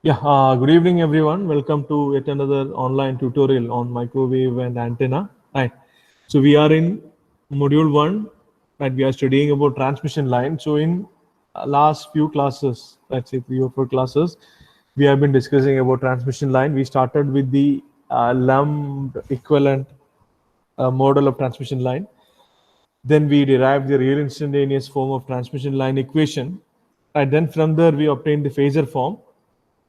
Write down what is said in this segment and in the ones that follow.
Good evening, everyone. Welcome to yet another online tutorial on microwave and antenna. Right. So we are in module one, right? We are studying about transmission line. So in last few classes, let's say 3 or 4 classes, we have been discussing about transmission line. We started with the lumped equivalent model of transmission line. Then we derived the real instantaneous form of transmission line equation. Right. Then from there we obtained the phasor form.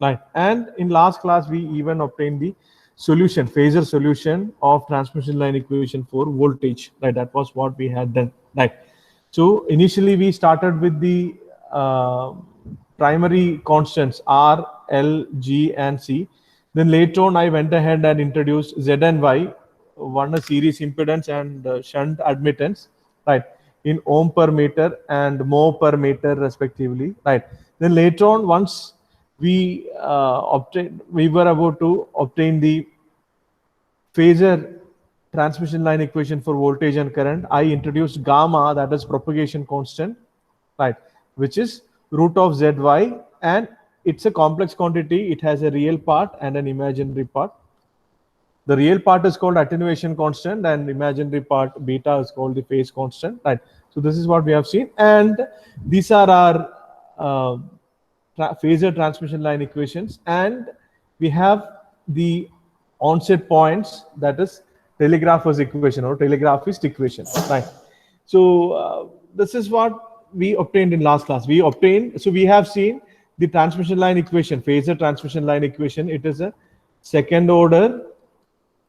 Right. And in last class, we even obtained the solution, phasor solution of transmission line equation for voltage. Right. That was what we had done. Right. So initially we started with the uh, primary constants R, L, G, and C. Then later on, I went ahead and introduced Z and Y, one a series impedance and shunt admittance, right, in ohm per meter and mho per meter respectively, right. Then later on, once we were about to obtain the phasor transmission line equation for voltage and current, I introduced gamma, that is propagation constant, right, which is root of zy, and it's a complex quantity. It has a real part and an imaginary part. The real part is called attenuation constant, and imaginary part beta is called the phase constant, right? So this is what we have seen, and these are our phasor transmission line equations, and we have the onset points, that is telegrapher's equation or telegraphist equation, right? So this is what we obtained in last class. We have seen the transmission line equation, phasor transmission line equation. It is a second order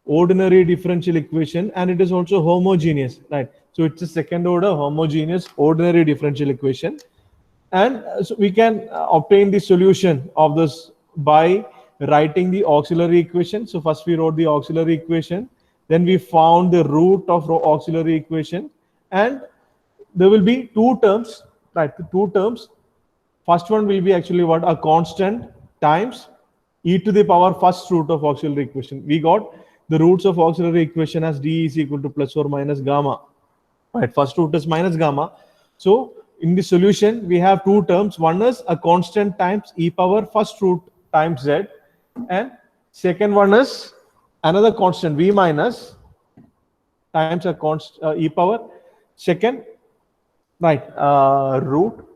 ordinary differential equation, and it is also homogeneous, right? So it's a second order homogeneous ordinary differential equation, and so we can obtain the solution of this by writing the auxiliary equation. So first we wrote the auxiliary equation, then we found the root of auxiliary equation, and there will be two terms, right? The two terms. First one will be actually what, a constant times e to the power first root of auxiliary equation. We got the roots of auxiliary equation as d is equal to plus or minus gamma. Right, first root is minus gamma. So in the solution, we have two terms. One is a constant times e power first root times z, and second one is another constant v minus times a const e power second, right, root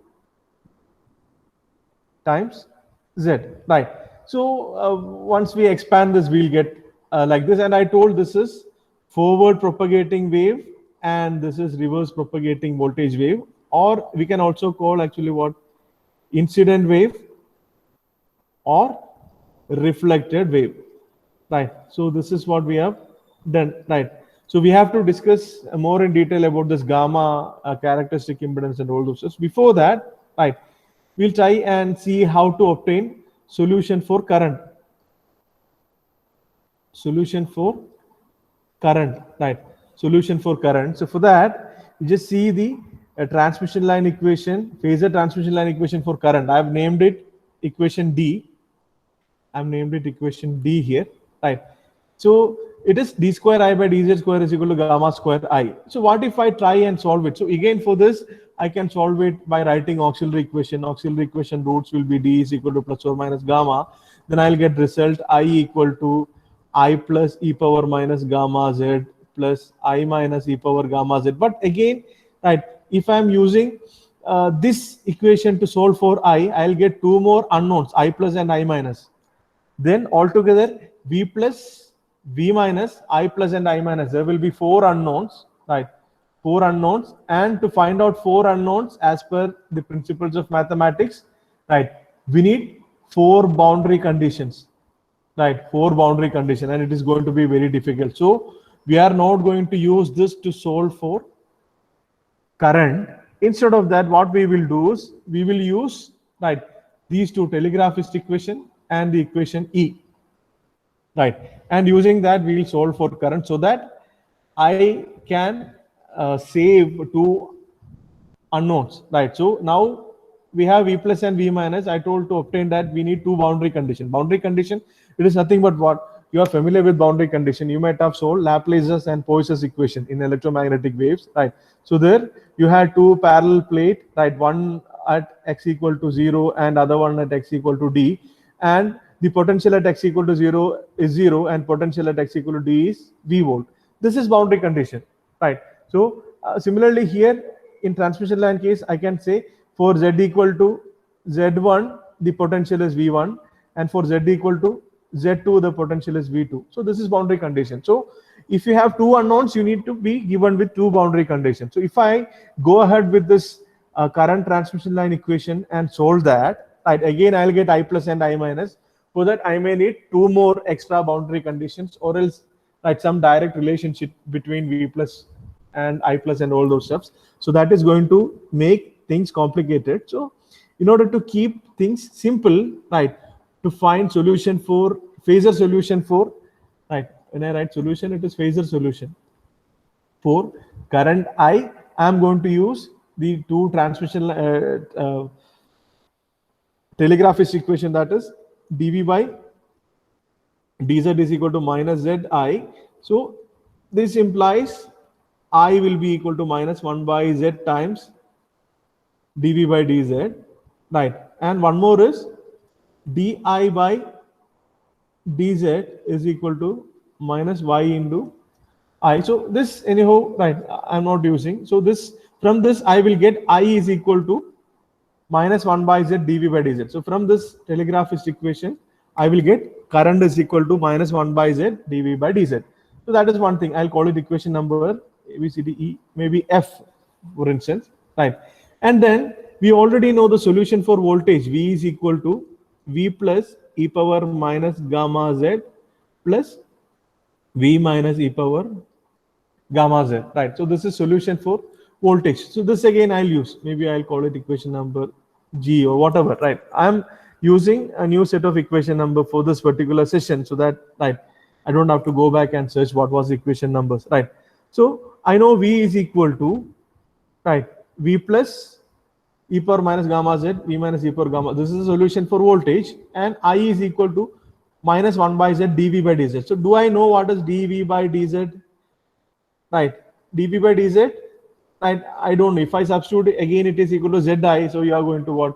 times z, right. So once we expand this, we'll get like this, and I told this is forward propagating wave and this is reverse propagating voltage wave, or we can also call actually what, incident wave or reflected wave, right. So this is what we have done, right. So we have to discuss more in detail about this gamma characteristic impedance and all those stuff. Before that, right, we'll try and see how to obtain solution for current. Solution for current, right? Solution for current. So for that, you just see the transmission line equation, phasor transmission line equation for current. I've named it equation D. I've named it equation D here, right? So it is d square I by dz square is equal to gamma square I. So what if I try and solve it? So again, for this, I can solve it by writing auxiliary equation. Auxiliary equation roots will be d is equal to plus or minus gamma. Then I'll get result I equal to I plus e power minus gamma z plus I minus e power gamma z. But again, right, if I'm using this equation to solve for I, I'll get two more unknowns, I plus and I minus. Then altogether, v plus, v minus, I plus and I minus. There will be four unknowns, right? Four unknowns. And to find out four unknowns as per the principles of mathematics, right, we need four boundary conditions, right? Four boundary conditions, and it is going to be very difficult. So we are not going to use this to solve for current. Instead of that, what we will do is we will use, right, these two, telegraphist equation and the equation E, right, and using that we will solve for current, so that I can save two unknowns, right. So now we have v plus and v minus. I told to obtain that we need two boundary condition. Boundary condition, it is nothing but what, you are familiar with boundary condition. You might have solved Laplace's and Poisson's equation in electromagnetic waves, right. So there you had two parallel plate, right, one at x equal to 0 and other one at x equal to d. and the potential at x equal to 0 is 0 and potential at x equal to d is V volt. This is boundary condition, right? So similarly here in transmission line case, I can say for z equal to z1, the potential is V1, and for z equal to z2, the potential is V2. So this is boundary condition. So if you have two unknowns, you need to be given with two boundary conditions. So if I go ahead with this current transmission line equation and solve that, right, again I'll get I plus and I minus. For that I may need two more extra boundary conditions, or else like some direct relationship between V plus and I plus and all those stuffs. So that is going to make things complicated. So in order to keep things simple, right, to find solution for phasor solution for, right, when I write solution, it is phasor solution for current I am going to use the two transmission telegraphist equation, that is dv by dz is equal to minus zi. So this implies I will be equal to minus 1 by z times dv by dz, right? And one more is di by dz is equal to minus y into I. So this anyhow, right, I'm not using. So this, from this I will get I is equal to minus 1 by z dv by dz. So from this telegraphist equation, I will get current is equal to minus 1 by z dv by dz. So that is one thing. I'll call it equation number A, B, C, D, E, maybe F, for instance, right? And then we already know the solution for voltage. V is equal to V plus e power minus gamma z plus V minus e power gamma z, right? So this is solution for voltage. So this again I'll use, maybe I'll call it equation number G or whatever, right? I'm using a new set of equation number for this particular session, so that, right, I don't have to go back and search what was the equation numbers, right? So I know V is equal to, right, V plus e power minus gamma z, V minus e power gamma. This is a solution for voltage, and I is equal to minus 1 by z dv by dz. So do I know what is dv by dz? Right, dv by dz, right, I don't know. If I substitute again, it is equal to zi, so you are going to what,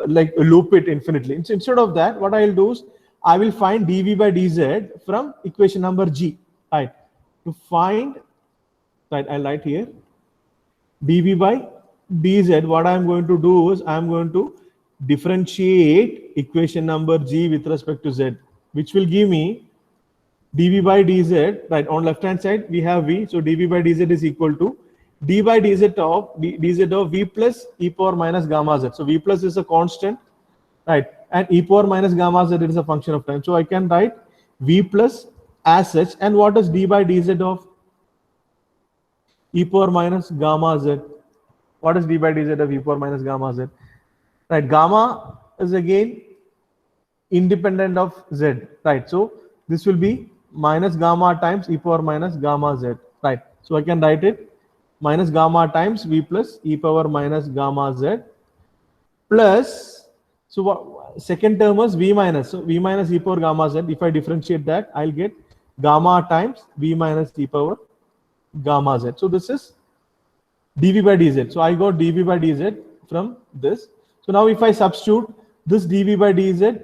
like loop it infinitely. So instead of that, what I'll do is I will find dv by dz from equation number G, right? To find, right, I'll write here dv by dz. What I'm going to do is I'm going to differentiate equation number G with respect to z, which will give me dv by dz, right? On left hand side we have V, so dv by dz is equal to d by dz of V plus e power minus gamma z. So V plus is a constant, right, and e power minus gamma z is a function of time. So I can write V plus as such. And what is d by dz of e power minus gamma z? What is d by dz of e power minus gamma z? Right, gamma is again independent of z, right? So this will be minus gamma times e power minus gamma z, right? So I can write it minus gamma times V plus e power minus gamma z plus, so what, second term is V minus, so V minus e power gamma z. If I differentiate that, I'll get gamma times V minus e power gamma z. So this is dv by dz. So I got dv by dz from this. So now if I substitute this dv by dz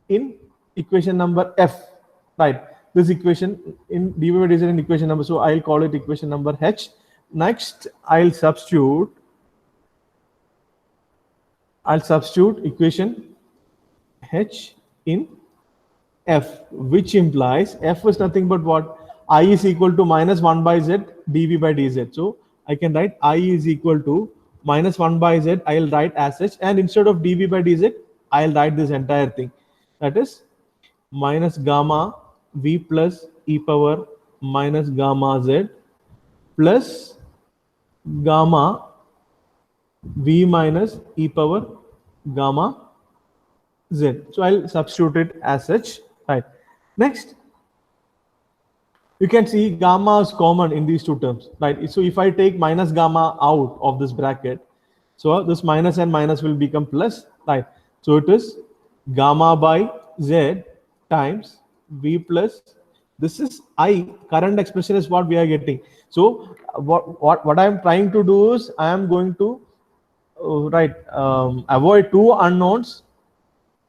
in equation number F, right, this equation in dv by dz in equation number, so I'll call it equation number H. Next I'll substitute equation H in F, which implies F is nothing but what, I is equal to minus 1 by z dv by dz. So I can write I is equal to minus 1 by z, I'll write as such, and instead of dv by dz, I'll write this entire thing, that is minus gamma V plus e power minus gamma z plus gamma V minus e power gamma z. So I'll substitute it as such, right? Next, you can see gamma is common in these two terms, right? So if I take minus gamma out of this bracket, so this minus and minus will become plus, right? So it is gamma by z times V plus, this is I, current expression is what we are getting. So what I am trying to do is I am going to avoid two unknowns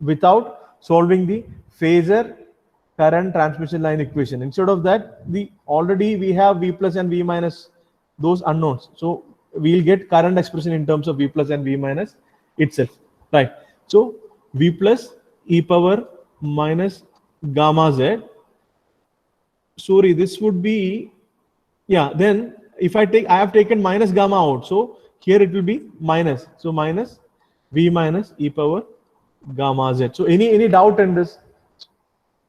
without solving the phasor current transmission line equation. Instead of that, already we have V plus and V minus, those unknowns. So we'll get current expression in terms of V plus and V minus itself, right? So V plus e power minus gamma z. Sorry, this would be, yeah, then if I have taken minus gamma out, so here it will be minus, so minus V minus e power gamma z. So any doubt in this?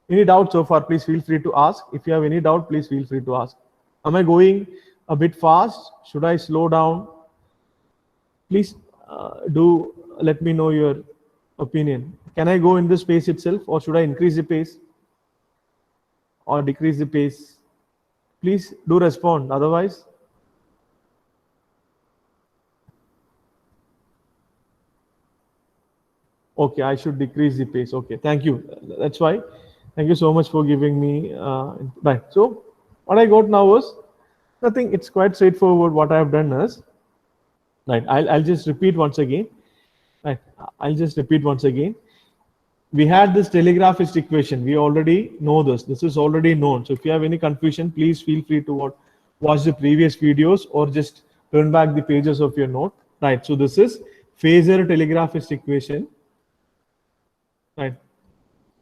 Any doubt so far, please feel free to ask. If you have any doubt, please feel free to ask. Am I going a bit fast? Should I slow down? Please do let me know your opinion. Can I go in this pace itself, or should I increase the pace or decrease the pace? Please do respond. Otherwise, okay, I should decrease the pace. Okay, thank you. That's why. Thank you so much for giving me. Right. So what I got now was nothing. It's quite straightforward. What I have done is, right. I'll just repeat once again. Right. I'll just repeat once again. We had this telegraphist equation. We already know this. This is already known. So if you have any confusion, please feel free to watch the previous videos or just turn back the pages of your note. Right. So this is phasor telegraphist equation. Right.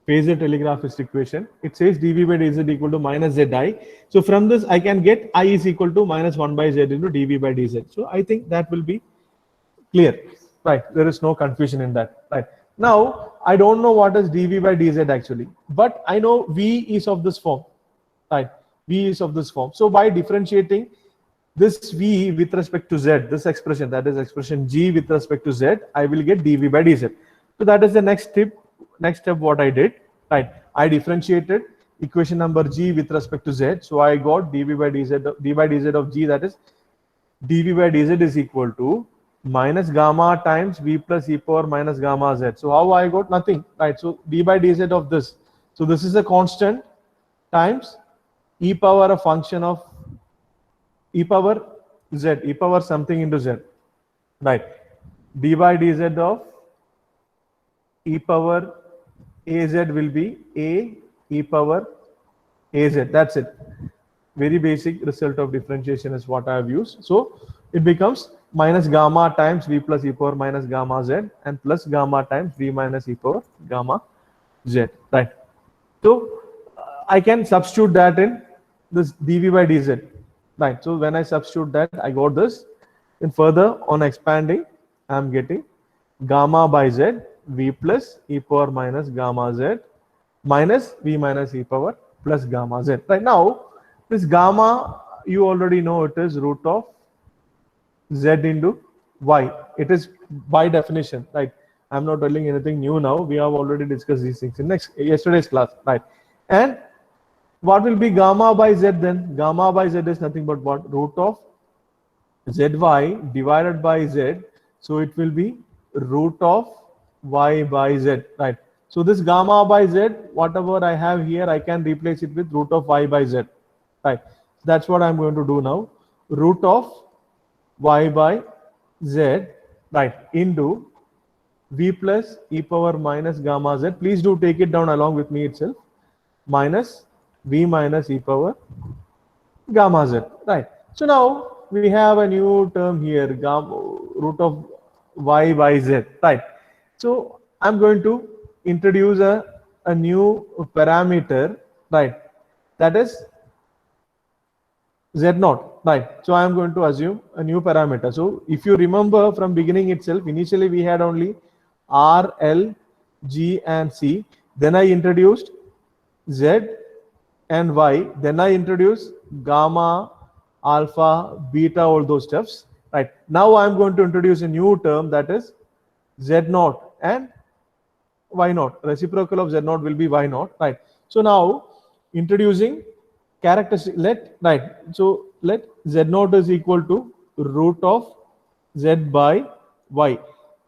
Phasor telegraphist equation. It says dV by dz equal to minus zi. So from this, I can get I is equal to minus 1 by z into dV by dz. So I think that will be clear. Right. There is no confusion in that. Right. Now, I don't know what is dV by dz actually, but I know V is of this form. Right. V is of this form. So by differentiating this V with respect to z, this expression, that is expression G with respect to z, I will get dV by dz. So that is the next step what I did, right? I differentiated equation number G with respect to Z. So I got dV by dz of G, that is dV by dz is equal to minus gamma times V plus e power minus gamma Z. So how I got? Nothing, right? So d by dz of this. So this is a constant times e power a function of e power Z, e power something into Z, right? d by dz of e power az will be a e power az. That's it. Very basic result of differentiation is what I have used. So it becomes minus gamma times V plus e power minus gamma z and plus gamma times V minus e power gamma z. Right. So I can substitute that in this dV by dz. Right. So when I substitute that, I got this. And further on expanding, I am getting gamma by z V plus e power minus gamma z minus V minus e power plus gamma z. Right now, this gamma, you already know it is root of z into y. It is by definition, right? I'm not telling anything new now. We have already discussed these things in yesterday's class, right? And what will be gamma by z then? Gamma by z is nothing but what? Root of zy divided by z. So it will be root of y by z, right? So this gamma by z, whatever I have here, I can replace it with root of y by z, right? That's what I'm going to do now. Root of y by z, right, into v plus e power minus gamma z. Please do take it down along with me itself. Minus v minus e power gamma z, right? So now we have a new term here, root of y by z, right? So I'm going to introduce a new parameter, right? That is z0, right? So I'm going to assume a new parameter. So if you remember from beginning itself, initially we had only R, L, G and C. Then I introduced Z and Y. Then I introduced gamma, alpha, beta, all those stuffs, right? Now I'm going to introduce a new term, that is Z0 and Y0. Reciprocal of Z0 will be Y0, right? So now introducing characteristic, let Z0 is equal to root of Z by Y.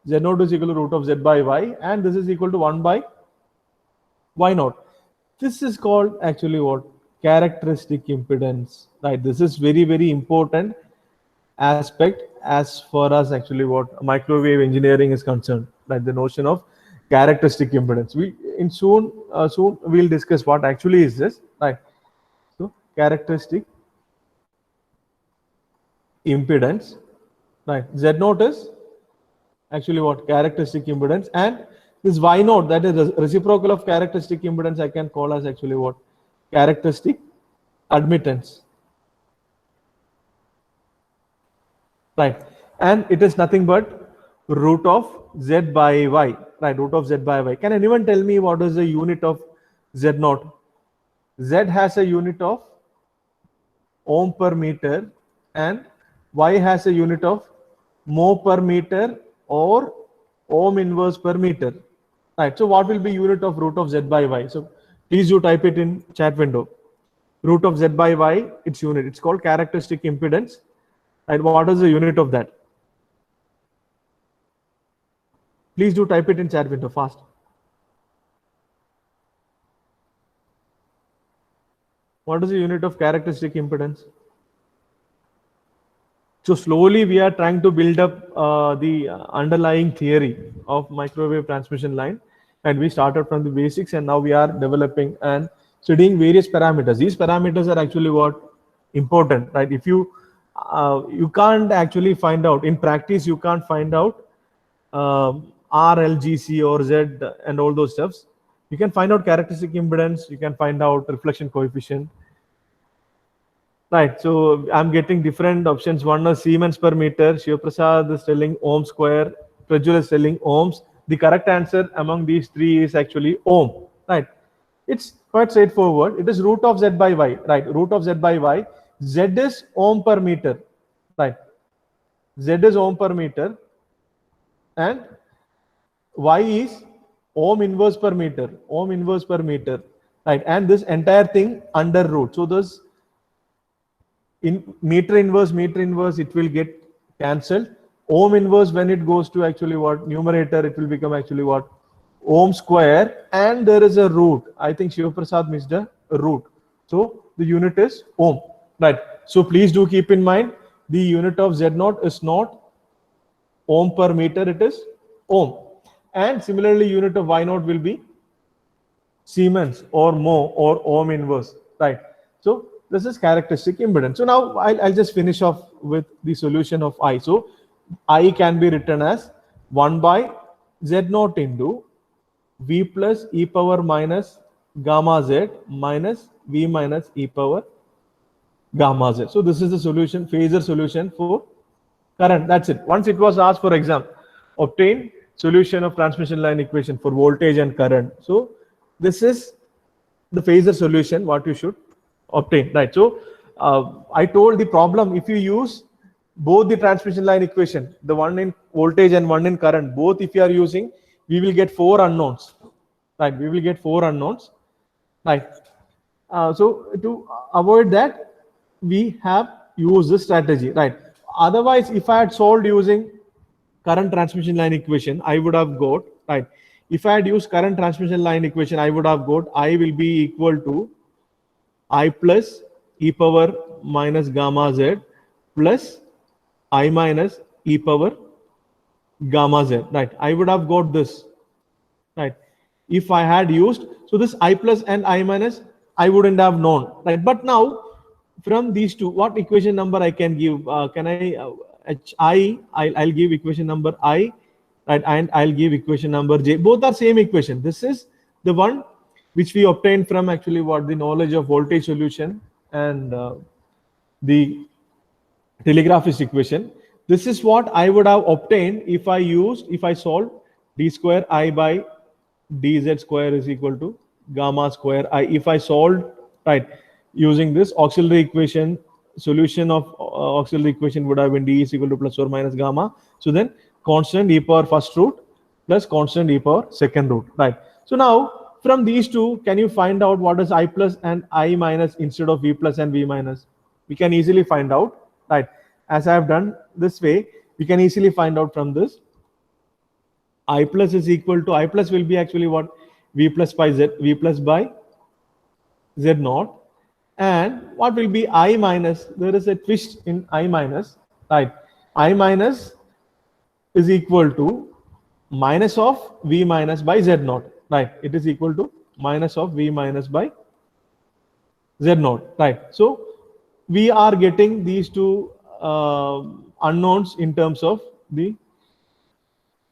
Z0 is equal to root of Z by Y, and this is equal to 1 by Y0. This is called actually what? Characteristic impedance, right? This is very, very important aspect as far as actually what microwave engineering is concerned, right? The notion of characteristic impedance. We in soon we'll discuss what actually is this, right? So characteristic impedance, right? Z naught is actually what? Characteristic impedance, and this Y naught, that is reciprocal of characteristic impedance, I can call as actually what? Characteristic admittance, right? And it is nothing but root of Z by Y, right? Root of Z by Y. Can anyone tell me what is the unit of Z naught? Z has a unit of ohm per meter, and Y has a unit of mho per meter or ohm inverse per meter, right? So what will be unit of root of Z by Y? So please do type it in chat window. Root of Z by Y, its unit. It's called characteristic impedance. Right? What is the unit of that? Please do type it in chat window fast. What is the unit of characteristic impedance? So slowly we are trying to build up the underlying theory of microwave transmission line, and we started from the basics, and now we are developing and studying various parameters. These parameters are actually what important, right? If you can't actually find out in practice, you can't find out R, L, G, C, or Z and all those stuffs. You can find out characteristic impedance. You can find out reflection coefficient. Right, so I'm getting different options. One is Siemens per meter, Shiv Prasad is telling ohm square, Prajwal is telling ohms. The correct answer among these three is actually ohm, right? It's quite straightforward. It is root of Z by Y, right? Root of Z by Y. Z is ohm per meter, right? Z is ohm per meter, and Y is ohm inverse per meter, ohm inverse per meter, right? And this entire thing under root. So this in meter inverse, it will get cancelled. Ohm inverse, when it goes to actually what numerator, it will become actually what ohm square, and there is a root. I think Shiv Prasad missed a root. So the unit is ohm, right? So please do keep in mind the unit of Z naught is not ohm per meter, it is ohm. And similarly, unit of Y naught will be Siemens or mho or ohm inverse, right? So this is characteristic impedance. So now I'll just finish off with the solution of I. So I can be written as 1 by Z naught into V plus e power minus gamma Z minus V minus e power gamma Z. So this is the solution, phasor solution for current. That's it. Once it was asked for exam, obtain solution of transmission line equation for voltage and current. So this is the phasor solution what you should obtain, right? So I told the problem, if you use both the transmission line equation, the one in voltage and one in current, both if you are using, we will get 4 unknowns, right? We will get 4 unknowns, right? So to avoid that, we have used this strategy, right? Otherwise, if I had solved using current transmission line equation, I would have got, right? If I had used current transmission line equation, I would have got I will be equal to I plus e power minus gamma Z plus I minus e power gamma Z, right? I would have got this, right? If I had used, so this I plus and I minus, I wouldn't have known, right? But now from these two, what equation number I can give? Can I, I'll give equation number I, right? And I'll give equation number J. Both are same equation. This is the one which we obtained from actually what the knowledge of voltage solution and the telegraphist equation. This is what I would have obtained if I solved d square I by dz square is equal to gamma square I. If I solved, right, using this auxiliary equation, solution of auxiliary equation would have been d is equal to plus or minus gamma. So then constant e power first root plus constant e power second root, right? So now from these two, can you find out what is I plus and I minus instead of V plus and V minus? We can easily find out, right? As I have done this way, we can easily find out from this. I plus is equal to, I plus will be actually what? V plus by Z, V plus by Z naught. And what will be I minus? There is a twist in I minus, right? I minus is equal to minus of V minus by Z naught, right? It is equal to minus of V minus by Z naught, right? So we are getting these two unknowns in terms of the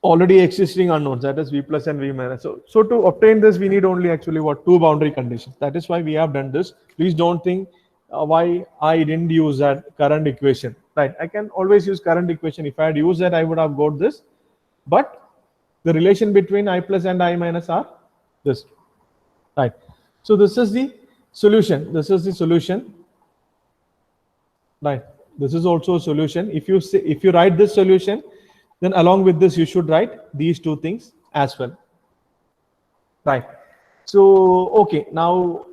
already existing unknowns, that is V plus and V minus. So to obtain this, we need only actually what, two boundary conditions. That is why we have done this. Please don't think why I didn't use that current equation, right? I can always use current equation. If I had used that, I would have got this. But the relation between I plus and I minus are this, right? So this is the solution. This is the solution, right? This is also a solution. If you write this solution, then along with this you should write these two things as well, right? So okay, now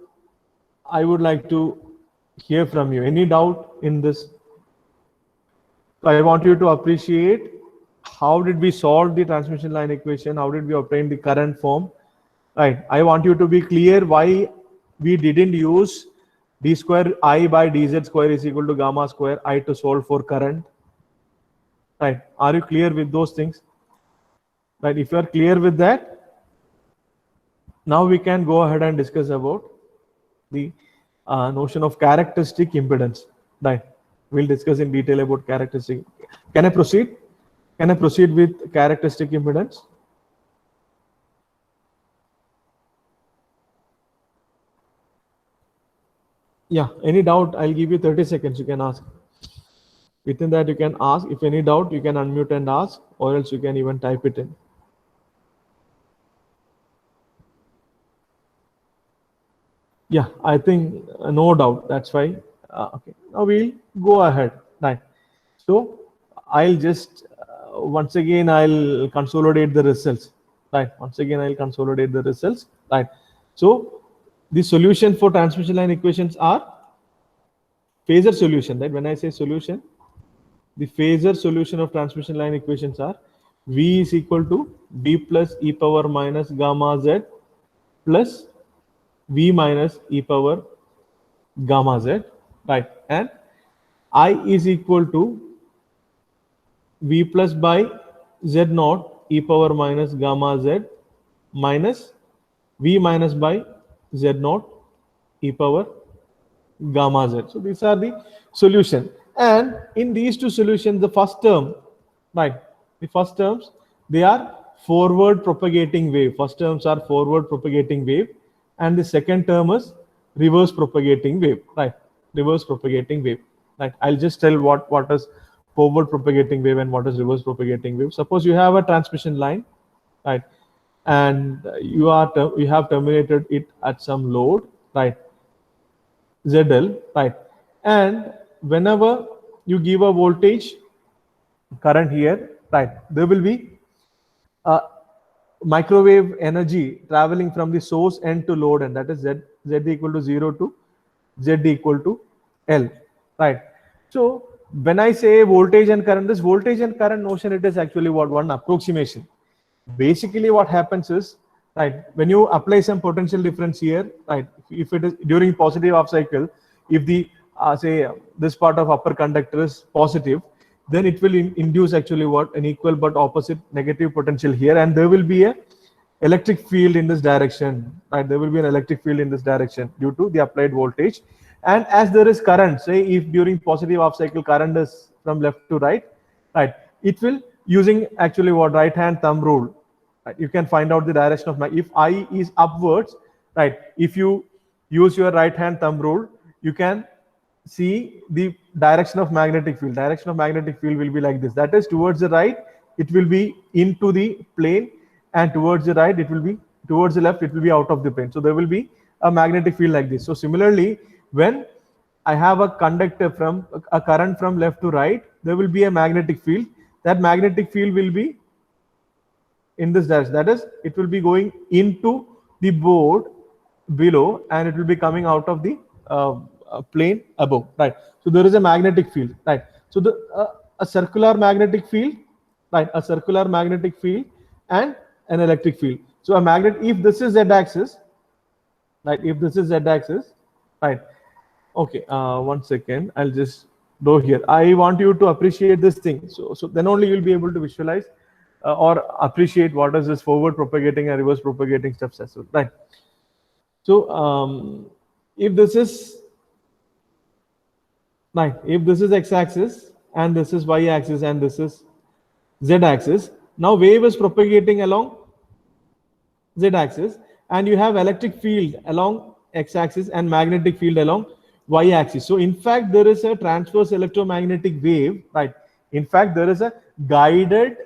I would like to hear from you. Any doubt in this? So I want you to appreciate how did we solve the transmission line equation, how did we obtain the current form, right? I want you to be clear why we didn't use d square I by dz square is equal to gamma square I to solve for current, right? Are you clear with those things, right? If you are clear with that, now we can go ahead and discuss about the notion of characteristic impedance, right? We'll discuss in detail about characteristic. Can I proceed? Can I proceed with characteristic impedance? Yeah, any doubt? I'll give you 30 seconds. You can ask. Within that, you can ask. If any doubt, you can unmute and ask, or else you can even type it in. Yeah, I think no doubt. That's why. Okay, now we'll go ahead. Right. So I'll just once again I'll consolidate the results. Right. Once again I'll consolidate the results. Right. So the solution for transmission line equations are phasor solution. Right. When I say solution, the phasor solution of transmission line equations are V is equal to d plus e power minus gamma z plus V minus e power gamma z, right? And I is equal to V plus by z naught e power minus gamma z minus V minus by z naught e power gamma z. So these are the solution. And in these two solutions, the first term, right? The first terms, they are forward propagating wave. First terms are forward propagating wave. And the second term is reverse propagating wave, right? Reverse propagating wave, right? I'll just tell what is forward propagating wave and what is reverse propagating wave. Suppose you have a transmission line, right? And you have terminated it at some load, right? ZL, right? And whenever you give a voltage current here, right, there will be a microwave energy traveling from the source end to load end, that is Z equal to 0 to Z equal to L, right? So when I say voltage and current, this voltage and current notion, it is actually what, one approximation. Basically what happens is, right, when you apply some potential difference here, right, if it is during positive half cycle, if the say this part of upper conductor is positive, then it will induce actually what, an equal but opposite negative potential here, and there will be a electric field in this direction, right? There will be an electric field in this direction due to the applied voltage. And as there is current, say if during positive half cycle current is from left to right, right, it will, using actually what, right hand thumb rule, right, you can find out the direction of if I is upwards, right, if you use your right hand thumb rule, you can see the direction of magnetic field. Direction of magnetic field will be like this, that is towards the right it will be into the plane, and towards the right it will be, towards the left it will be out of the plane. So there will be a magnetic field like this. So similarly, when I have a conductor from a current from left to right, there will be a magnetic field. That magnetic field will be in this direction, that is it will be going into the board below and it will be coming out of the plane above, right? So there is a magnetic field, right? So the a circular magnetic field, right, a circular magnetic field and an electric field. So a magnet, if this is z-axis, right, if this is z-axis, right, okay, 1 second, I'll just do here. I want you to appreciate this thing, so then only you'll be able to visualize or appreciate what is this forward propagating and reverse propagating steps as well, right? So if this is right, if this is x-axis and this is y-axis and this is z-axis, now wave is propagating along z-axis, and you have electric field along x-axis and magnetic field along y-axis. So in fact, there is a transverse electromagnetic wave, right? In fact, there is a guided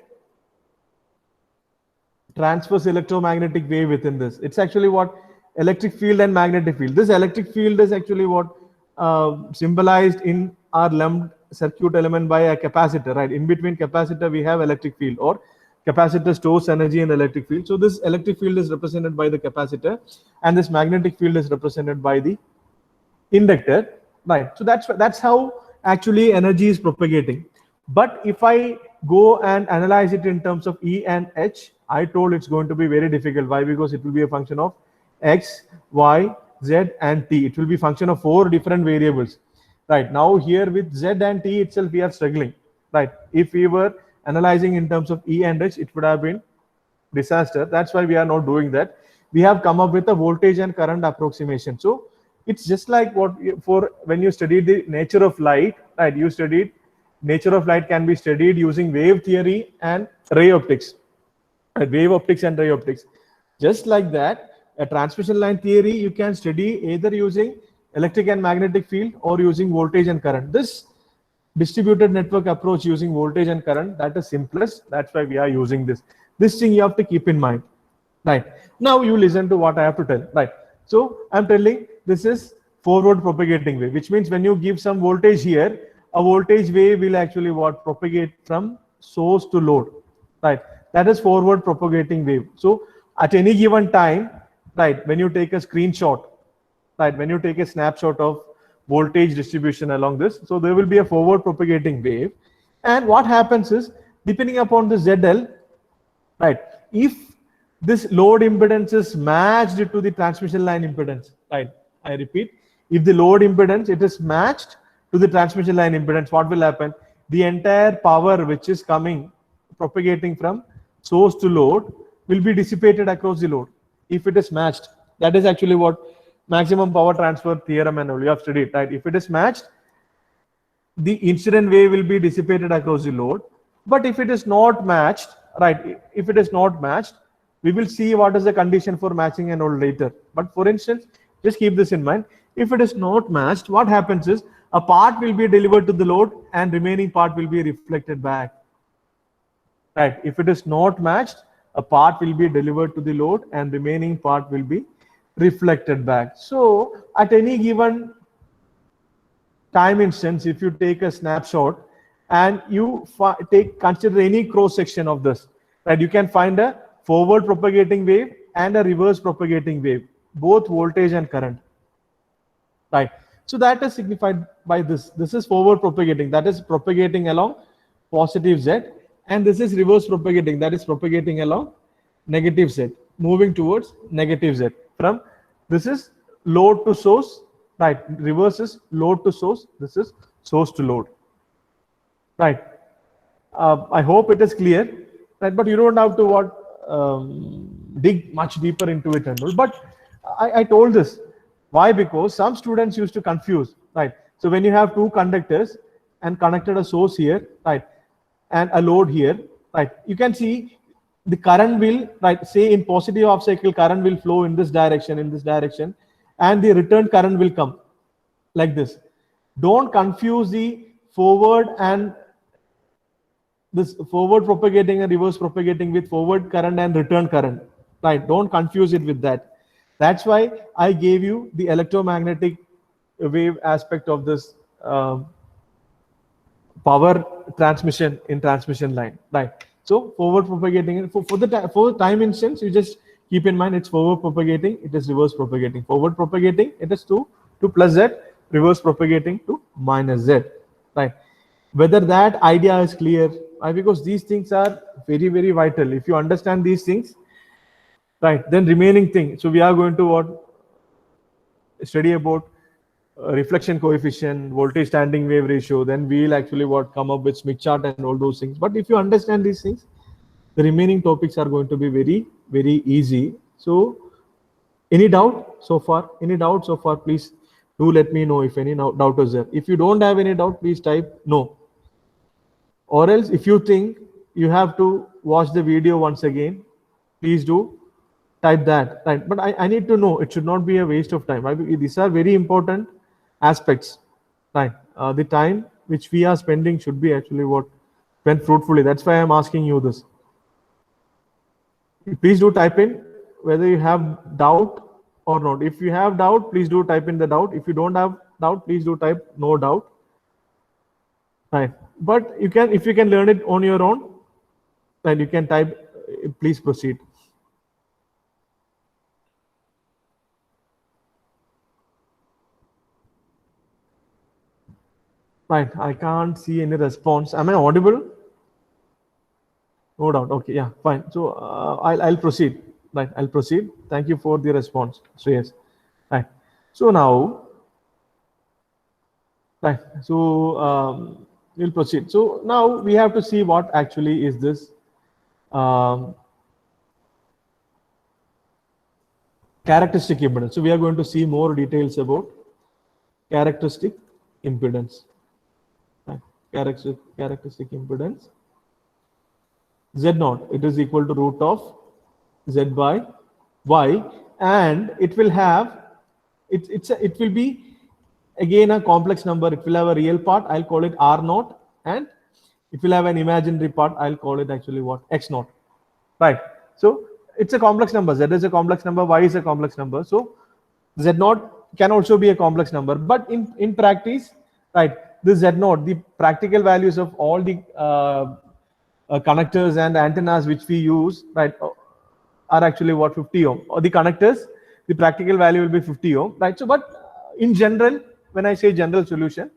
transverse electromagnetic wave within this. It's actually what electric field and magnetic field. This electric field is actually what symbolized in our lumped circuit element by a capacitor, right? In between capacitor, we have electric field, or capacitor stores energy in electric field. So this electric field is represented by the capacitor, and this magnetic field is represented by the inductor, right? So that's how actually energy is propagating. But if I go and analyze it in terms of E and H, I told it's going to be very difficult. Why? Because it will be a function of X, Y, Z, and T. It will be function of 4 different variables. Right now, here with Z and T itself, we are struggling. Right? If we were analyzing in terms of E and H, it would have been disaster. That's why we are not doing that. We have come up with a voltage and current approximation. So it's just like what for when you studied the nature of light, right? You studied nature of light can be studied using wave theory and ray optics. Wave optics and ray optics. Just like that, a transmission line theory you can study either using electric and magnetic field or using voltage and current. This distributed network approach using voltage and current, that is simplest. That's why we are using this. This thing you have to keep in mind. Right. Now you listen to what I have to tell. Right. So I'm telling this is forward propagating wave, which means when you give some voltage here, a voltage wave will actually what propagate from source to load. Right. That is forward propagating wave. So at any given time, right, when you take a screenshot, right, when you take a snapshot of voltage distribution along this, so there will be a forward propagating wave. And what happens is, depending upon the ZL, right, if this load impedance is matched to the transmission line impedance, right, I repeat, if the load impedance, it is matched to the transmission line impedance, what will happen? The entire power which is coming, propagating from source to load will be dissipated across the load if it is matched. That is actually what maximum power transfer theorem and all you have studied, right? If it is matched, the incident wave will be dissipated across the load. But if it is not matched, right, if it is not matched, we will see what is the condition for matching and all later. But for instance, just keep this in mind. If it is not matched, what happens is a part will be delivered to the load and remaining part will be reflected back. Right? If it is not matched, a part will be delivered to the load and remaining part will be reflected back. So at any given time instance, if you take a snapshot and you consider any cross section of this, right, you can find a forward propagating wave and a reverse propagating wave, both voltage and current. Right. So that is signified by this. This is forward propagating, that is propagating along positive Z, and this is reverse propagating, that is propagating along negative Z, moving towards negative Z. From this is load to source, right? Reverse is load to source. This is source to load, right? I hope it is clear, right? But you don't have to dig much deeper into it and all. But I told this. Why? Because some students used to confuse, right? So when you have two conductors and connected a source here, right, and a load here, right, you can see the current will, right, say in positive half cycle, current will flow in this direction, and the return current will come like this. Don't confuse the forward and this forward propagating and reverse propagating with forward current and return current, right? Don't confuse it with that. That's why I gave you the electromagnetic wave aspect of this power transmission in transmission line, right? So forward propagating for the time instance, you just keep in mind it's forward propagating, it is reverse propagating. Forward propagating, it is to plus Z, reverse propagating to minus Z, right? Whether that idea is clear, right? Because these things are very, very vital. If you understand these things, right, then remaining thing. So we are going to study about reflection coefficient, voltage standing wave ratio. Then we'll actually come up with Smith chart and all those things. But if you understand these things, The remaining topics are going to be very, very easy. So any doubt so far? Any doubt so far? Please do let me know if any doubt is there. If you don't have any doubt, please type no. Or else if you think you have to watch the video once again, please do type that. Right? But I need to know, it should not be a waste of time. These are very important aspects. Right? The time which we are spending should be actually what spent fruitfully. That's why I'm asking you this. Please do type in whether you have doubt or not. If you have doubt, please do type in the doubt. If you don't have doubt, please do type no doubt. Right. But you can, if you can learn it on your own, then you can type, please proceed. Right. I can't see any response. Am I audible? No doubt. Okay. Yeah. Fine. So I'll proceed. Right. I'll proceed. Thank you for the response, Shreyas. Right. So now, right. So we'll proceed. So now we have to see what actually is this characteristic impedance. So we are going to see more details about characteristic impedance. Right. Characteristic impedance. Z0, it is equal to root of Z by Y, and it will have, it will be again a complex number. It will have a real part, I'll call it R0, and it will have an imaginary part, I'll call it actually what? X0. Right. So it's a complex number. Z is a complex number, Y is a complex number. So Z0 can also be a complex number. But in practice, right, this Z0, the practical values of all the connectors and antennas which we use, right, are actually what? 50 ohm. Or the connectors, the practical value will be 50 ohm, right? So, but in general, when I say general solution,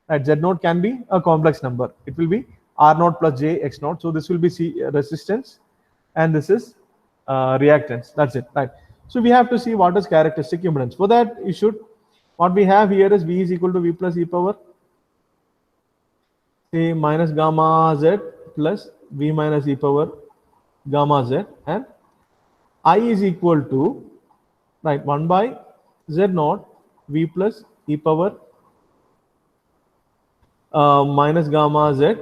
right, Z0 can be a complex number. It will be R0 plus J X0. So this will be resistance, and this is reactance. That's it, right? So we have to see what is characteristic impedance. For that, you should, what we have here is V is equal to V plus e power, say, minus gamma Z plus V minus e power gamma Z, and I is equal to, right, 1 by Z0 V plus e power minus gamma Z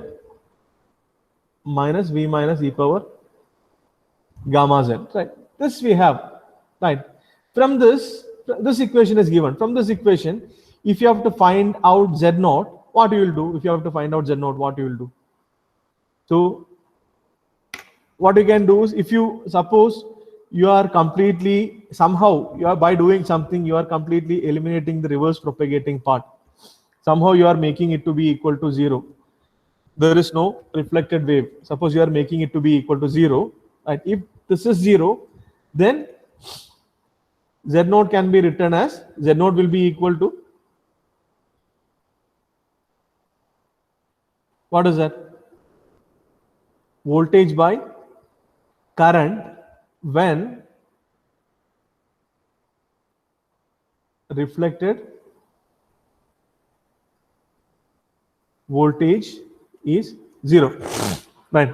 minus V minus e power gamma Z, right? This we have, right? From this equation is given. From this equation, if you have to find out Z0, what you will do? If you have to find out Z0, what you will do? So what you can do is, if you suppose you are completely, somehow you are, by doing something, you are completely eliminating the reverse propagating part. Somehow you are making it to be equal to 0. There is no reflected wave. Suppose you are making it to be equal to 0. Right? If this is 0, then Z0 can be written as, Z0 will be equal to, what is that? Voltage by current when reflected voltage is 0. Right?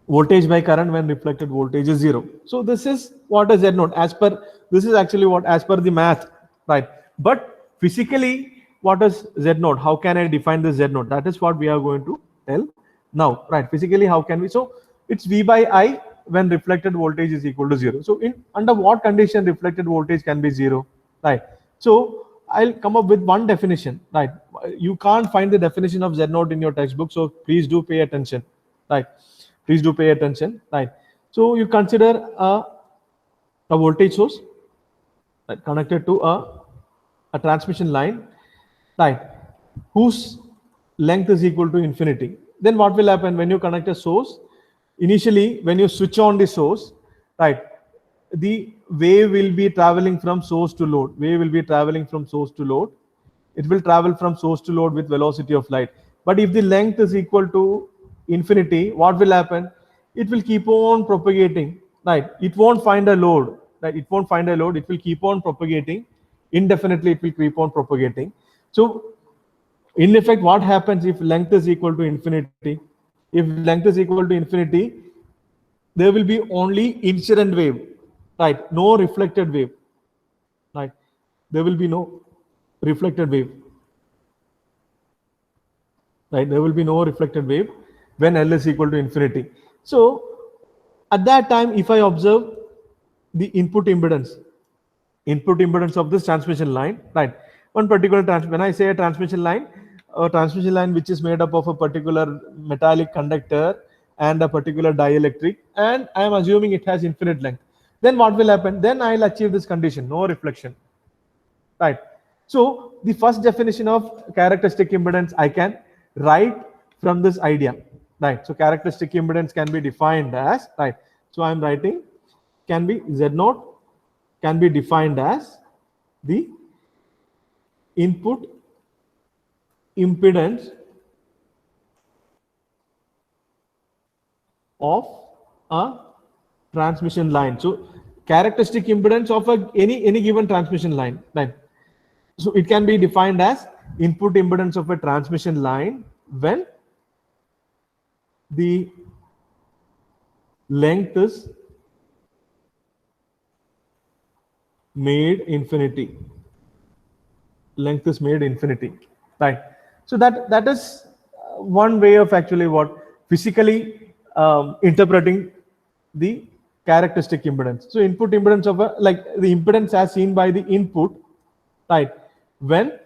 Voltage by current when reflected voltage is 0. So this is what is Z0 as per, this is actually what as per the math, right? But physically, what is Z0? How can I define this Z0? That is what we are going to tell now, right? Physically, how can we? So it's V by I when reflected voltage is equal to 0. So in under what condition reflected voltage can be 0, right? So I'll come up with one definition, right? You can't find the definition of Z0 in your textbook, so please do pay attention, right? Please do pay attention, right? So you consider a voltage source, right, connected to a transmission line, right, whose length is equal to infinity. Then what will happen when you connect a source? Initially, when you switch on the source, right, the wave will be traveling from source to load. Wave will be traveling from source to load. It will travel from source to load with velocity of light. But if the length is equal to infinity, what will happen? It will keep on propagating, right? It won't find a load, right? It won't find a load. It will keep on propagating indefinitely. It will keep on propagating. So in effect, what happens if length is equal to infinity? If length is equal to infinity, there will be only incident wave, right? No reflected wave, right? There will be no reflected wave, right? There will be no reflected wave when L is equal to infinity. So at that time, if I observe the input impedance of this transmission line, right? One particular when I say a transmission line which is made up of a particular metallic conductor and a particular dielectric, and I am assuming it has infinite length, then what will happen? Then I'll achieve this condition, no reflection, right? So the first definition of characteristic impedance I can write from this idea, right? So characteristic impedance can be defined as, right? So I'm writing can be Z0 can be defined as the input impedance of a transmission line. So characteristic impedance of any given transmission line, right? So it can be defined as input impedance of a transmission line when the length is made infinity. Length is made infinity, right? So that is one way of actually what physically interpreting the characteristic impedance. So input impedance of a, like the impedance as seen by the input, right, when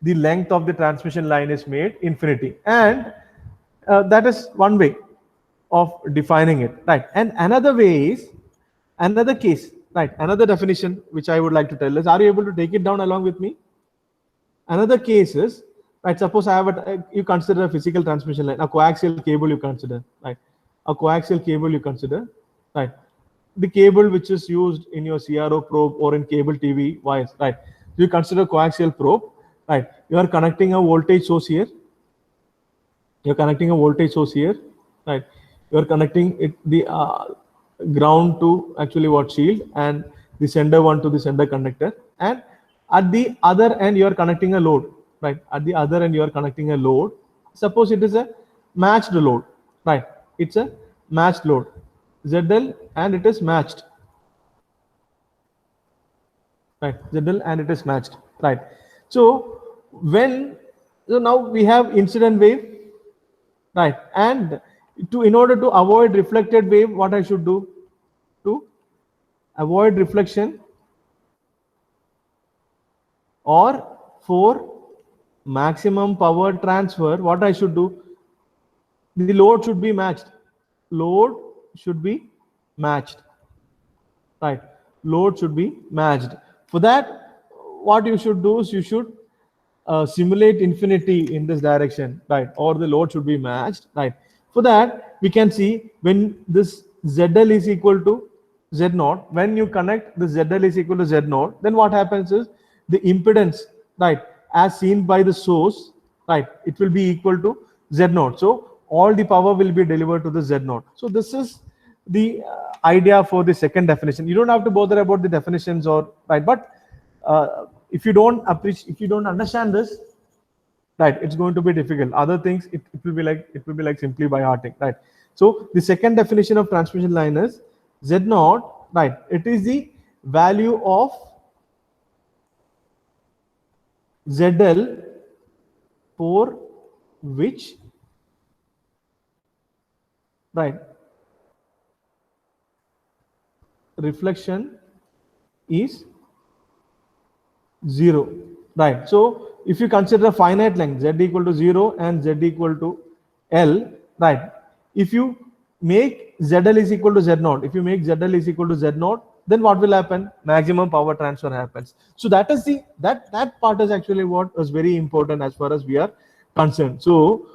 the length of the transmission line is made infinity, and that is one way of defining it, right? And another way is another case, right? Another definition which I would like to tell is, are you able to take it down along with me? Another case is, right, suppose I have you consider a physical transmission line, a coaxial cable you consider, right? A coaxial cable you consider, right? The cable which is used in your CRO probe or in cable TV wires, right? You consider coaxial probe, right? You are connecting a voltage source here. You're connecting a voltage source here, right? You're connecting it the ground to actually what shield, and the sender one to the sender conductor, and at the other end you are connecting a load, right? At the other end you are connecting a load. Suppose it is a matched load, right? It's a matched load, ZL, and it is matched, right? ZL and it is matched, right? So now we have incident wave, right? And in order to avoid reflected wave, what I should do to avoid reflection, or for maximum power transfer, what I should do? The load should be matched. Load should be matched, right? Load should be matched. For that, what you should do is you should simulate infinity in this direction, right? Or the load should be matched, right? For that, we can see when this ZL is equal to Z0, when you connect the ZL is equal to Z0, then what happens is the impedance, right, as seen by the source, right, it will be equal to Z0. So all the power will be delivered to the Z0. So this is the idea for the second definition. You don't have to bother about the definitions, or right, but if you don't understand this, right, it's going to be difficult. Other things, it will be like simply by hearting, right? So the second definition of transmission line is Z0, right? It is the value of ZL for which, right, reflection is 0, right? So if you consider a finite length, Z equal to 0 and Z equal to L, right? If you make ZL is equal to Z0, if you make ZL is equal to Z0, then what will happen? Maximum power transfer happens. So that is that part is actually what is very important as far as we are concerned. So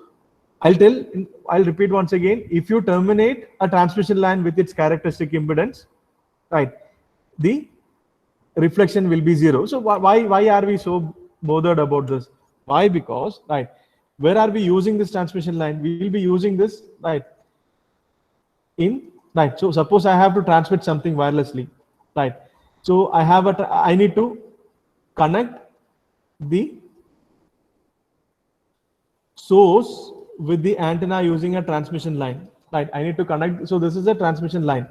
I'll repeat once again. If you terminate a transmission line with its characteristic impedance, right, the reflection will be 0. So why are we so bothered about this? Why? Because, right, where are we using this transmission line? We will be using this, right, right. So suppose I have to transmit something wirelessly, right? So I need to connect the source with the antenna using a transmission line. right? I need to connect. So this is the transmission line,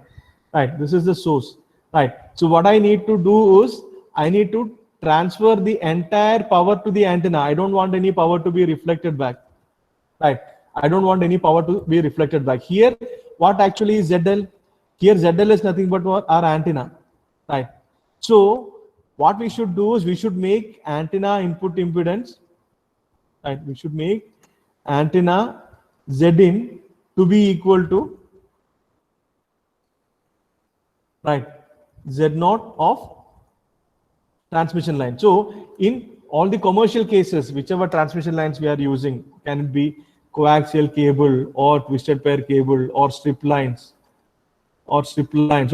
right? This is the source, right? So what I need to do is I need to transfer the entire power to the antenna. I don't want any power to be reflected back, right? I don't want any power to be reflected back. Here, what actually is ZL? Here ZL is nothing but what? Our antenna, right? So what we should do is we should make antenna input impedance, right? We should make antenna Zin to be equal to, right, Z0 of transmission line. So in all the commercial cases, whichever transmission lines we are using, can it be coaxial cable or twisted pair cable or strip lines or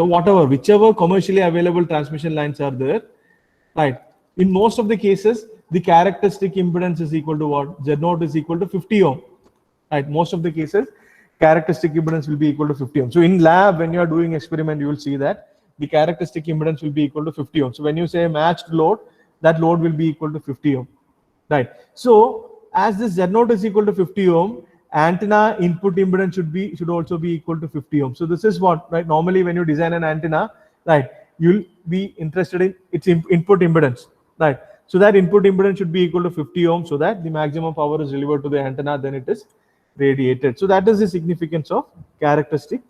whatever, whichever commercially available transmission lines are there, right? In most of the cases, the characteristic impedance is equal to what? Z0 is equal to 50 ohm, right? Most of the cases, characteristic impedance will be equal to 50 ohm. So in lab, when you are doing experiment, you will see that the characteristic impedance will be equal to 50 ohm. So when you say matched load, that load will be equal to 50 ohm, right? So as this Z0 is equal to 50 ohm, antenna input impedance should also be equal to 50 ohm. So this is what, right? Normally when you design an antenna, right, you'll be interested in its input impedance, right? So that input impedance should be equal to 50 ohm, so that the maximum power is delivered to the antenna, then it is radiated. So that is the significance of characteristic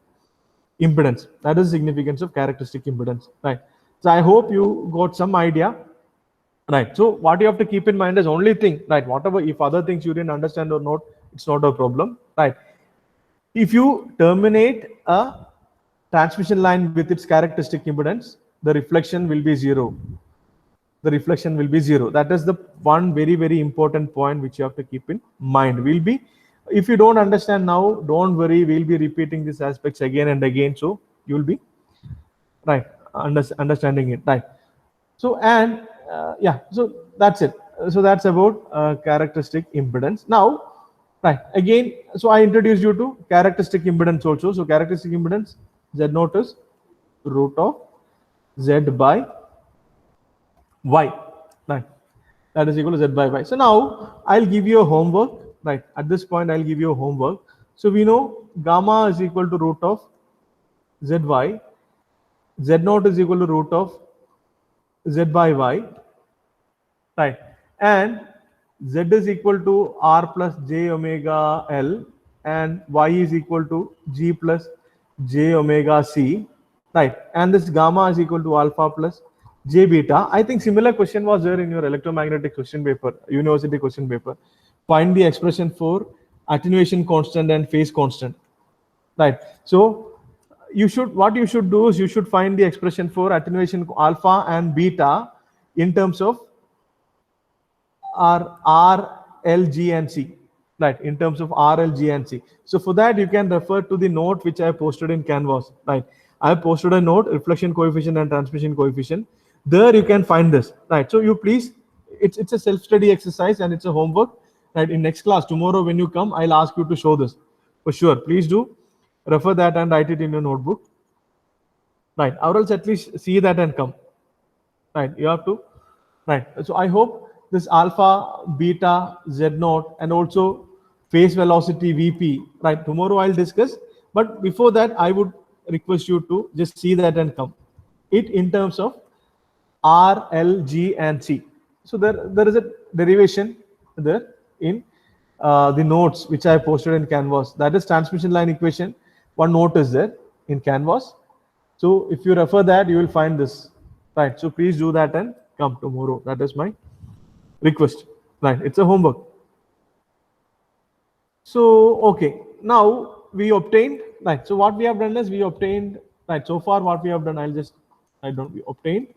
impedance. That is the significance of characteristic impedance, right? So I hope you got some idea, right? So what you have to keep in mind is only thing, right? Whatever, if other things you didn't understand or not, it's not a problem, right? If you terminate a transmission line with its characteristic impedance, the reflection will be zero. The reflection will be zero. That is the one very, very important point which you have to keep in mind. Will be, if you don't understand now, don't worry, we'll be repeating these aspects again and again, so you'll be, right, understanding it, right? So, and yeah, so that's it. So that's about characteristic impedance. Now, right, again, so I introduced you to characteristic impedance also. So characteristic impedance, Z0 is root of Z by Y, right? That is equal to Z by Y. So now I'll give you a homework, right? At this point, I'll give you a homework. So we know gamma is equal to root of ZY, Z0 is equal to root of Z by Y, right? And Z is equal to R plus J omega L, and Y is equal to G plus J omega C, right? And this gamma is equal to alpha plus J beta. I think similar question was there in your electromagnetic question paper, university question paper. Find the expression for attenuation constant and phase constant, right? So what you should do is you should find the expression for attenuation alpha and beta in terms of R, L, G, and C, right? In terms of R, L, G, and C. So for that, you can refer to the note which I posted in Canvas, right? I have posted a note, reflection coefficient and transmission coefficient. There you can find this, right? So you please, it's a self-study exercise and it's a homework, right? In next class, tomorrow when you come, I'll ask you to show this for sure. Please do refer that and write it in your notebook, right? Or else at least see that and come, right? You have to, right? So I hope this alpha, beta, Z0, and also phase velocity Vp, right? Tomorrow I'll discuss, but before that, I would request you to just see that and come it in terms of R, L, G, and C. So there is a derivation there in the notes which I posted in Canvas. That is transmission line equation. One note is there in Canvas. So if you refer that, you will find this, right? So please do that and come tomorrow. That is my request, right? It's a homework. So okay, now we obtained, right? So what we have done is we obtained, right? So far what we have done, we obtained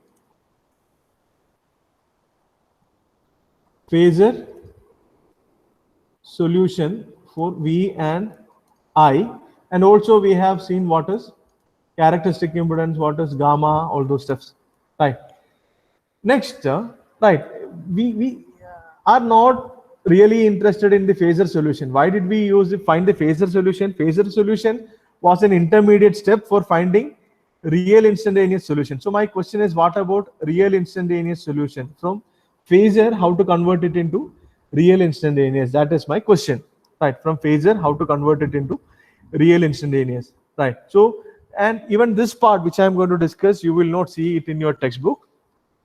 phasor solution for V and I, and also we have seen what is characteristic impedance, what is gamma, all those steps, right? Next, right, we are not really interested in the phasor solution. Why did we find the phasor solution? Phasor solution was an intermediate step for finding real instantaneous solution. So my question is, what about real instantaneous solution? From phasor, how to convert it into real instantaneous? That is my question, right? From phasor, how to convert it into real instantaneous, right? So, and even this part which I'm going to discuss, you will not see it in your textbook,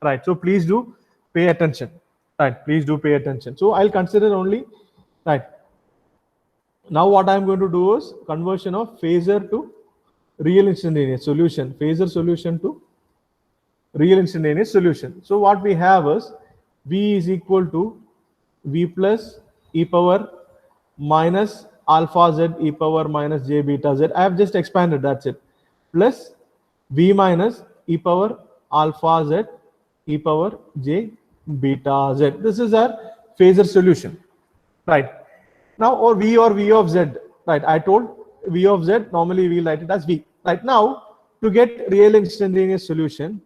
right? So please do pay attention, right? Please do pay attention. So I'll consider only, right? Now what I'm going to do is conversion of phasor to real instantaneous solution, phasor solution to real instantaneous solution. So what we have is V is equal to V plus e power minus alpha z e power minus j beta z. I have just expanded, that's it. Plus V minus e power alpha z e power j beta z. This is our phasor solution, right? Now, or V of z, right? I told V of z, normally we write it as V. Right now, to get real instantaneous solution,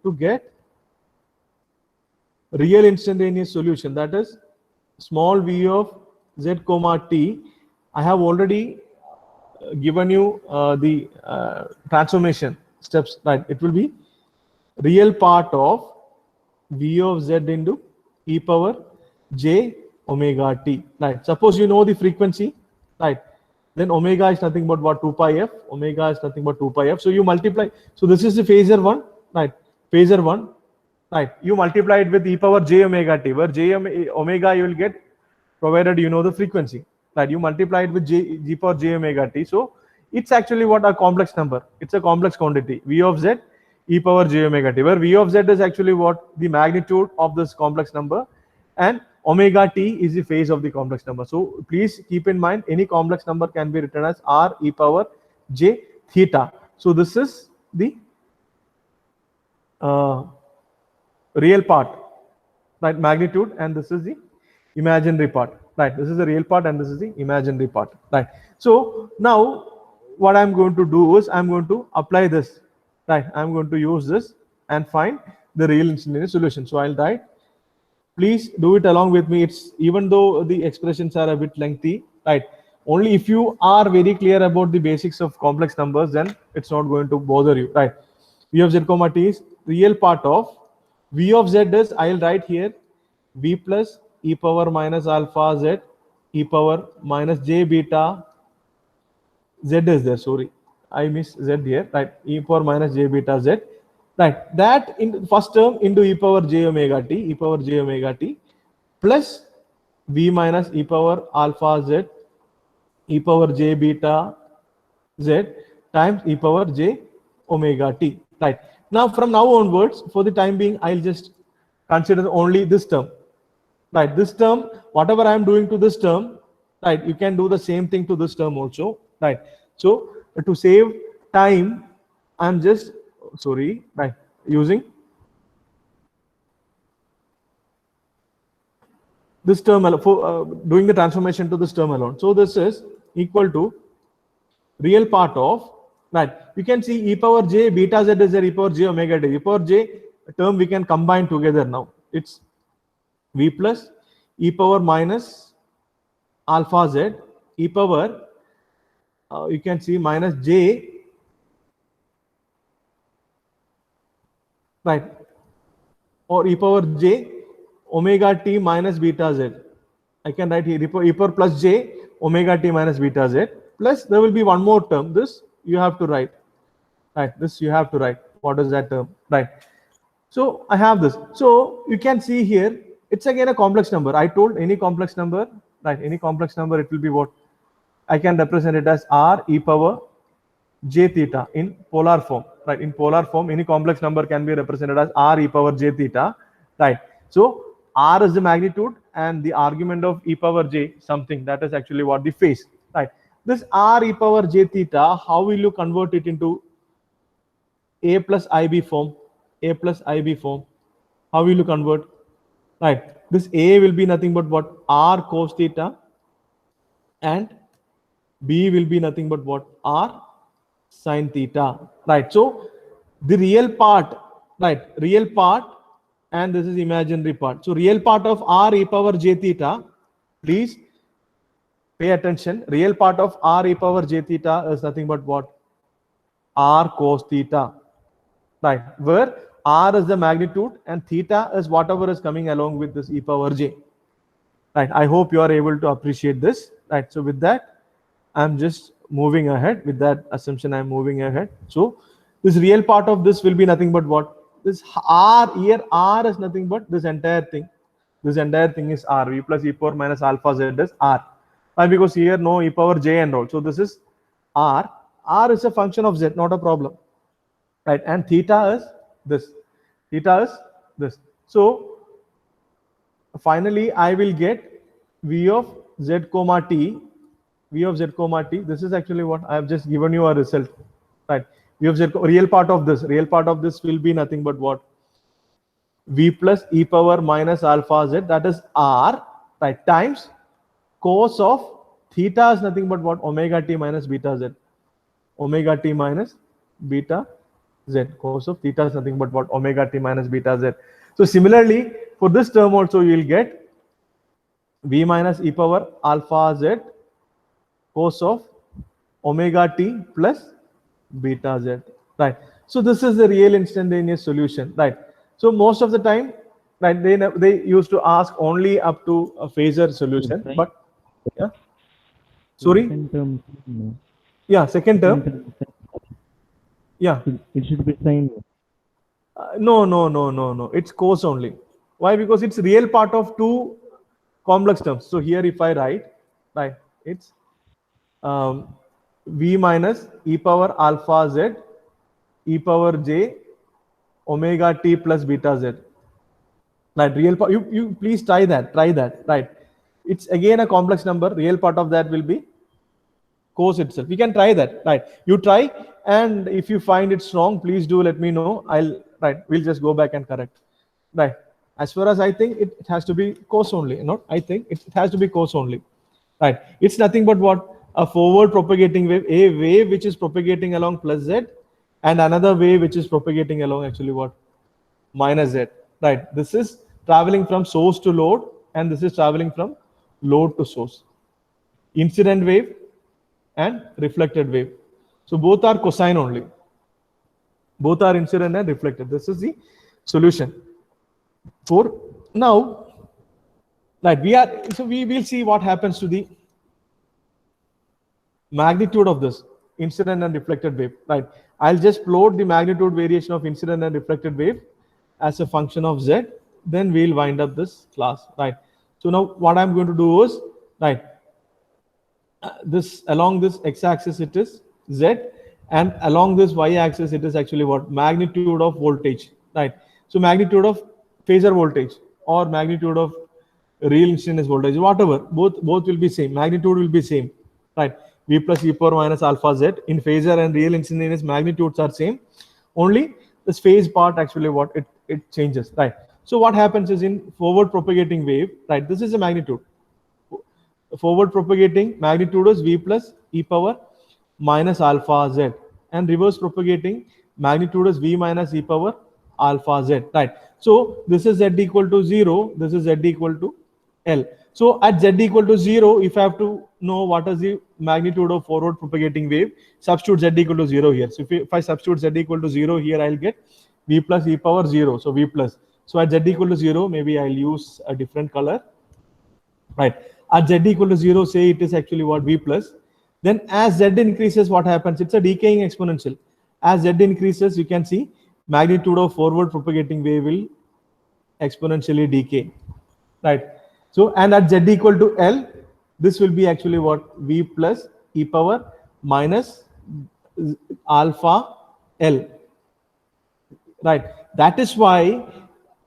that is small v of z comma t, I have already given you the transformation steps, right? It will be real part of v of z into e power j omega t, right? Suppose you know the frequency, right? Then omega is nothing but what, 2 pi f. Omega is nothing but 2 pi f. So you multiply. So this is the phasor one, right? Phasor one, right? You multiply it with e power j omega t, where omega you will get provided you know the frequency, right? You multiply it with g power j omega t. So it's actually what, a complex number. It's a complex quantity. V of z e power j omega t, where v of z is actually what, the magnitude of this complex number, and omega t is the phase of the complex number. So please keep in mind, any complex number can be written as r e power j theta. So this is the real part, right? Magnitude, and this is the imaginary part, right? This is the real part and this is the imaginary part, right? So now what I'm going to do is I'm going to apply this, right? I'm going to use this and find the real instantaneous solution. So I'll write, please do it along with me. It's, even though the expressions are a bit lengthy, right? Only if you are very clear about the basics of complex numbers, then it's not going to bother you, right? V of z comma t is real part of V of z is, I'll write here, V plus e power minus alpha z e power minus j beta z is there, sorry, I miss z here, right? E power minus j beta z, right? That in first term into e power j omega t plus v minus e power alpha z e power j beta z times e power j omega t, right? Now from now onwards, for the time being, I'll just consider only this term, right? This term, whatever I am doing to this term, right, you can do the same thing to this term also, right? So to save time, I'm just, sorry, right, using this term for doing the transformation to this term alone. So this is equal to real part of, right? You can see e power j beta z is there, e power j omega t. E power j term we can combine together now. It's v plus e power minus alpha z e power, you can see minus j, right, or e power j omega t minus beta z. I can write here e power plus j omega t minus beta z, plus there will be one more term. This you have to write, right? This you have to write. What is that term, right? So I have this. So you can see here, it's again a complex number. I told any complex number, right? Any complex number, it will be what? I can represent it as r e power j theta in polar form, right? In polar form, any complex number can be represented as r e power j theta, right? So r is the magnitude and the argument of e power j something, that is actually what, the phase, right? This r e power j theta, how will you convert it into a plus ib form? A plus ib form, how will you convert, right? This a will be nothing but what, r cos theta, and b will be nothing but what, r sin theta, right? So the real part, right, real part, and this is imaginary part. So real part of r e power j theta, please pay attention, real part of r e power j theta is nothing but what, r cos theta, right? Where r is the magnitude and theta is whatever is coming along with this e power j, right? I hope you are able to appreciate this, right? So with that, I'm just moving ahead. With that assumption, I'm moving ahead. So this real part of this will be nothing but what? This R here, R is nothing but this entire thing. This entire thing is R. V plus e power minus alpha z is R. Why? Because here no e power j and all. So this is R. R is a function of z, not a problem. Right? And theta is this. Theta is this. So finally, I will get v of z comma t. V of z comma t. This is actually what I have just given you a result. Right? V of z, real part of this will be nothing but what? V plus e power minus alpha z, that is R, right, times cos of theta is nothing but what? Omega t minus beta z. Omega t minus beta z. Cos of theta is nothing but what? Omega t minus beta z. So similarly, for this term also you will get V minus e power alpha z cos of omega t plus beta z. Right. So this is the real instantaneous solution. Right. So most of the time, right, they used to ask only up to a phasor solution, but yeah. Sorry. Second term, no. Yeah, second term. Yeah. It should be sine. No. It's cos only. Why? Because it's real part of two complex terms. So here, if I write, right, it's v minus e power alpha z e power j omega t plus beta z. Right, real part. You please try that. Right, it's again a complex number. Real part of that will be cos itself. We can try that. Right, you try, and if you find it's wrong, please do let me know. We'll just go back and correct. Right. As far as I think, it has to be cos only. Not I think it has to be cos only. Right. It's nothing but what? A forward propagating wave, a wave which is propagating along plus z, and another wave which is propagating along actually what? Minus z. Right. This is traveling from source to load, and this is traveling from load to source. Incident wave and reflected wave. So both are cosine only. Both are incident and reflected. This is the solution. For now, right, we will see what happens to the magnitude of this incident and reflected wave. Right, I'll just plot the magnitude variation of incident and reflected wave as a function of z. Then we'll wind up this class. Right. So now what I'm going to do is, right, this along this x-axis it is z, and along this y-axis it is actually what? Magnitude of voltage. Right. So magnitude of phasor voltage or magnitude of real instantaneous voltage, whatever, both will be same. Magnitude will be same. Right. V plus e power minus alpha z in phasor and real instantaneous magnitudes are same. Only this phase part actually what it changes. Right. So what happens is in forward propagating wave, right, this is a magnitude. Forward propagating magnitude is V plus e power minus alpha z, and reverse propagating magnitude is V minus e power alpha z. Right. So this is z equal to 0. This is z equal to L. So at z equal to 0, if I have to know what is the magnitude of forward propagating wave, substitute z equal to 0 here. So if I substitute z equal to 0 here, I'll get V plus e power 0. So V plus. So at z equal to 0, maybe I'll use a different color. Right. At z equal to 0, say it is actually what? V plus. Then as z increases, what happens? It's a decaying exponential. As z increases, you can see magnitude of forward propagating wave will exponentially decay. Right. So, and at z equal to L, this will be actually what? V plus e power minus alpha L. Right. That is why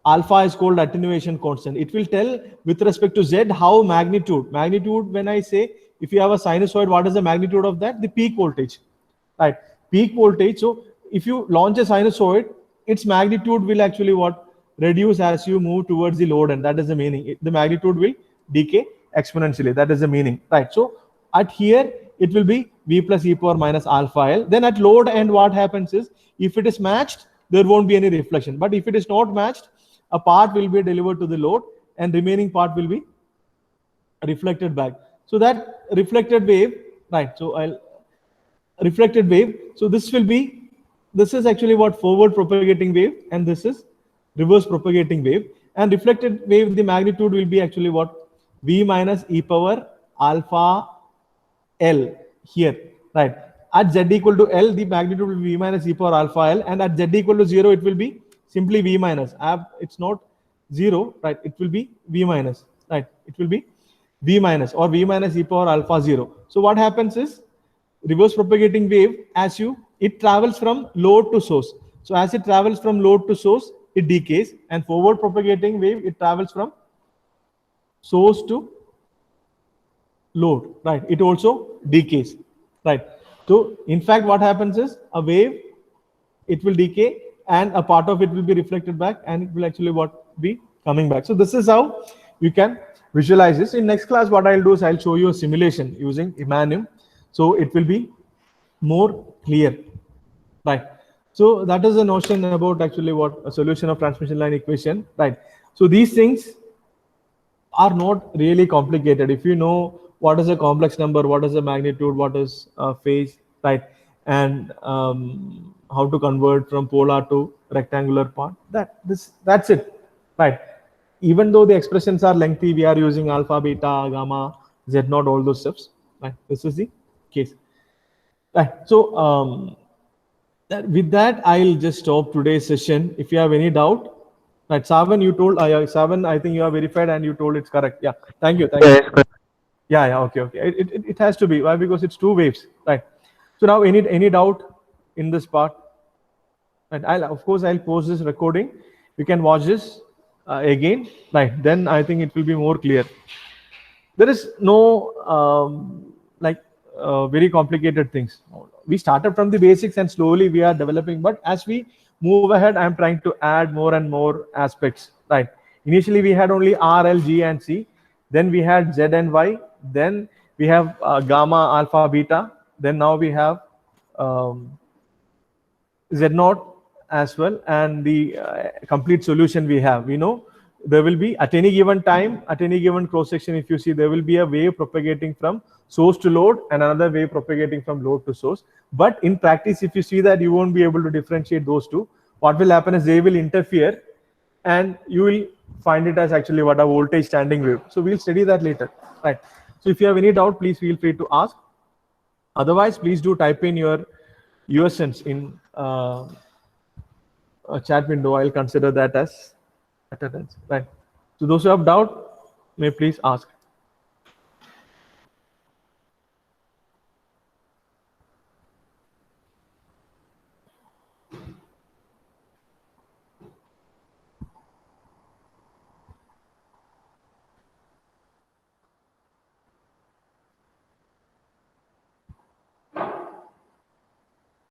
alpha is called attenuation constant. It will tell with respect to z how magnitude, when I say if you have a sinusoid, what is the magnitude of that? The peak voltage. Right. Peak voltage. So if you launch a sinusoid, its magnitude will actually what? Reduce as you move towards the load, and that is the meaning. The magnitude will decay exponentially. That is the meaning. Right. So at here it will be V plus e power minus alpha L. Then at load end, what happens is if it is matched, there won't be any reflection. But if it is not matched, a part will be delivered to the load and remaining part will be reflected back. So that reflected wave, right? So reflected wave. So this is actually what? Forward propagating wave, and this is reverse propagating wave. And reflected wave, the magnitude will be actually what? V minus e power alpha L here. right? At z equal to L, the magnitude will be v minus e power alpha L, and at z equal to 0, it will be simply v minus. It's not 0, right? It will be v minus, right? It will be v minus or v minus e power alpha 0. So what happens is, reverse propagating wave, it travels from load to source. So as it travels from load to source, it decays, and forward propagating wave, it travels from source to load, right? It also decays, right? So in fact, what happens is, a wave, it will decay and a part of it will be reflected back, and it will actually be coming back. So this is how you can visualize this. In next class, what I'll do is I'll show you a simulation using Imanim, so it will be more clear, right? So that is the notion about actually what a solution of transmission line equation, right? So these things are not really complicated. If you know what is a complex number, what is the magnitude, what is phase, right, and how to convert from polar to rectangular part, that's it, right? Even though the expressions are lengthy, we are using alpha, beta, gamma, z naught, all those steps, right? This is the case, right? So with that, I'll just stop today's session. If you have any doubt, right, Savan, you told, Savan, I think you are verified and you told it's correct. Yeah, thank you. Yes, Yeah, okay. It has to be. Why? Because it's two waves, right? So now, any doubt in this part? And of course I'll post this recording. You can watch this again, right? Then I think it will be more clear. There is no very complicated things. We started from the basics and slowly we are developing, but as we move ahead, I'm trying to add more and more aspects, right? Initially we had only R, L, G and C, then we had Z and Y, then we have gamma, alpha, beta, then now we have Z naught as well, and the complete solution we have. We know there will be, at any given time, at any given cross section, if you see, there will be a wave propagating from source to load and another wave propagating from load to source. But in practice, if you see that, you won't be able to differentiate those two. What will happen is they will interfere and you will find it as actually what a voltage standing wave. So we'll study that later, right? So if you have any doubt, please feel free to ask. Otherwise, please do type in your sense in a chat window. I'll consider that as attendance, right? So those who have doubt may please ask.